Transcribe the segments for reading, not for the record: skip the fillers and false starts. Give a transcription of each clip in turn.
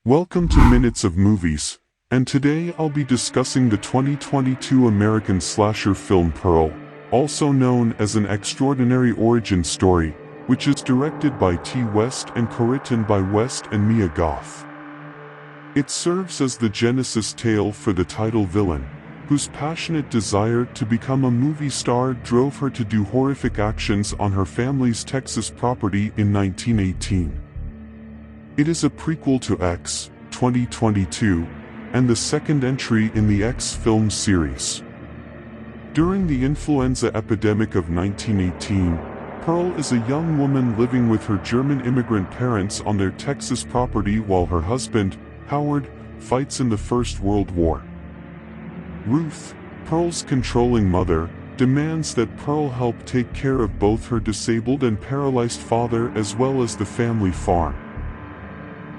Welcome to Minutes of Movies, and today I'll be discussing the 2022 American slasher film Pearl, also known as An Extraordinary Origin Story, which is directed by T. West and co-written by West and Mia Goth. It serves as the genesis tale for the title villain, whose passionate desire to become a movie star drove her to do horrific actions on her family's Texas property in 1918. It is a prequel to X, 2022, and the second entry in the X film series. During the influenza epidemic of 1918, Pearl is a young woman living with her German immigrant parents on their Texas property while her husband, Howard, fights in the First World War. Ruth, Pearl's controlling mother, demands that Pearl help take care of both her disabled and paralyzed father as well as the family farm.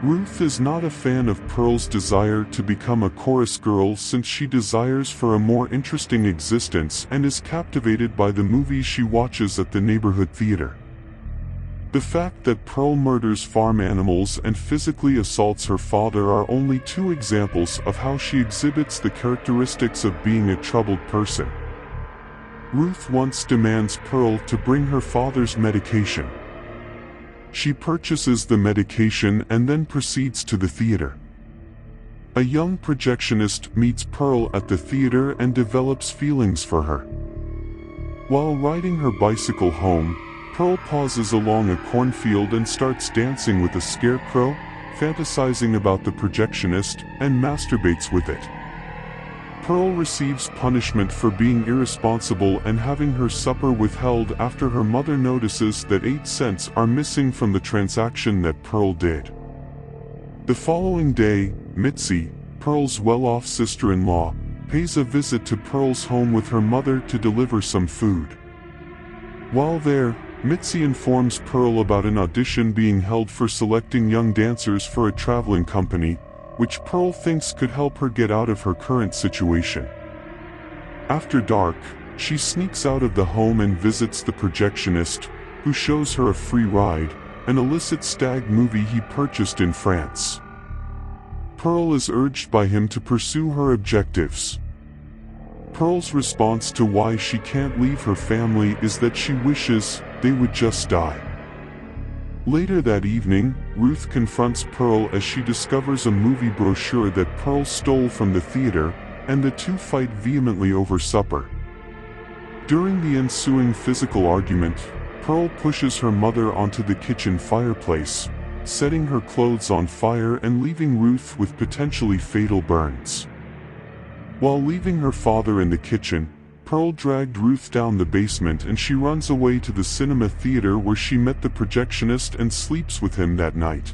Ruth is not a fan of Pearl's desire to become a chorus girl since she desires for a more interesting existence and is captivated by the movies she watches at the neighborhood theater. The fact that Pearl murders farm animals and physically assaults her father are only two examples of how she exhibits the characteristics of being a troubled person. Ruth once demands Pearl to bring her father's medication. She purchases the medication and then proceeds to the theater. A young projectionist meets Pearl at the theater and develops feelings for her. While riding her bicycle home, Pearl pauses along a cornfield and starts dancing with a scarecrow, fantasizing about the projectionist, and masturbates with it. Pearl receives punishment for being irresponsible and having her supper withheld after her mother notices that 8 cents are missing from the transaction that Pearl did. The following day, Mitzi, Pearl's well-off sister-in-law, pays a visit to Pearl's home with her mother to deliver some food. While there, Mitzi informs Pearl about an audition being held for selecting young dancers for a traveling company, which Pearl thinks could help her get out of her current situation. After dark, she sneaks out of the home and visits the projectionist, who shows her a free ride, an illicit stag movie he purchased in France. Pearl is urged by him to pursue her objectives. Pearl's response to why she can't leave her family is that she wishes they would just die. Later that evening, Ruth confronts Pearl as she discovers a movie brochure that Pearl stole from the theater, and the two fight vehemently over supper. During the ensuing physical argument, Pearl pushes her mother onto the kitchen fireplace, setting her clothes on fire and leaving Ruth with potentially fatal burns. While leaving her father in the kitchen, Pearl dragged Ruth down the basement and she runs away to the cinema theater where she met the projectionist and sleeps with him that night.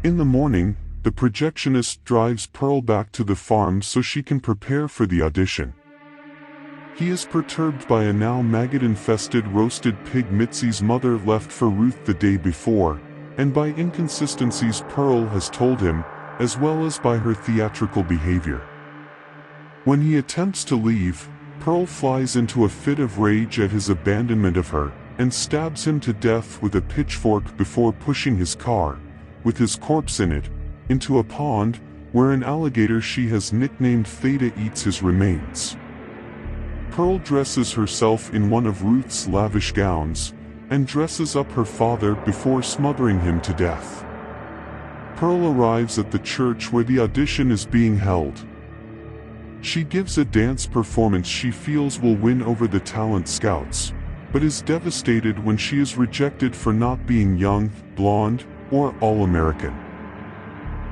In the morning, the projectionist drives Pearl back to the farm so she can prepare for the audition. He is perturbed by a now maggot-infested roasted pig Mitzi's mother left for Ruth the day before, and by inconsistencies Pearl has told him, as well as by her theatrical behavior. When he attempts to leave, Pearl flies into a fit of rage at his abandonment of her, and stabs him to death with a pitchfork before pushing his car, with his corpse in it, into a pond, where an alligator she has nicknamed Theta eats his remains. Pearl dresses herself in one of Ruth's lavish gowns, and dresses up her father before smothering him to death. Pearl arrives at the church where the audition is being held. She gives a dance performance she feels will win over the talent scouts, but is devastated when she is rejected for not being young, blonde, or all-American.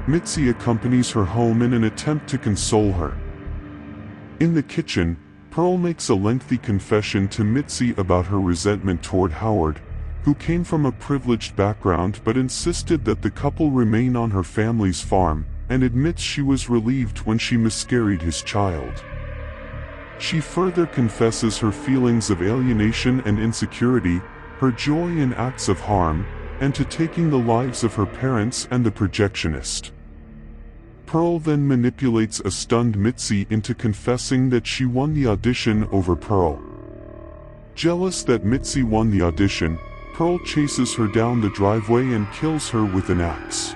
Mitzi accompanies her home in an attempt to console her. In the kitchen, Pearl makes a lengthy confession to Mitzi about her resentment toward Howard, who came from a privileged background but insisted that the couple remain on her family's farm, and admits she was relieved when she miscarried his child. She further confesses her feelings of alienation and insecurity, her joy in acts of harm, and to taking the lives of her parents and the projectionist. Pearl then manipulates a stunned Mitzi into confessing that she won the audition over Pearl. Jealous that Mitzi won the audition, Pearl chases her down the driveway and kills her with an axe.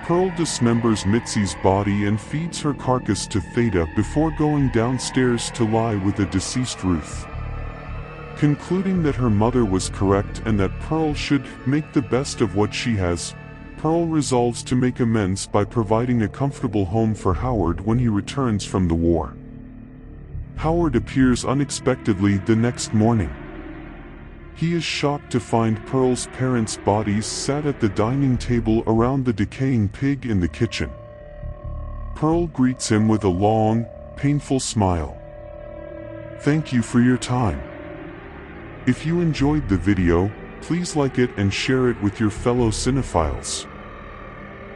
Pearl dismembers Mitzi's body and feeds her carcass to Theta before going downstairs to lie with the deceased Ruth. Concluding that her mother was correct and that Pearl should make the best of what she has, Pearl resolves to make amends by providing a comfortable home for Howard when he returns from the war. Howard appears unexpectedly the next morning. He is shocked to find Pearl's parents' bodies sat at the dining table around the decaying pig in the kitchen. Pearl greets him with a long, painful smile. "Thank you for your time. If you enjoyed the video, please like it and share it with your fellow cinephiles.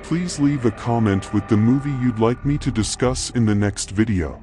Please leave a comment with the movie you'd like me to discuss in the next video.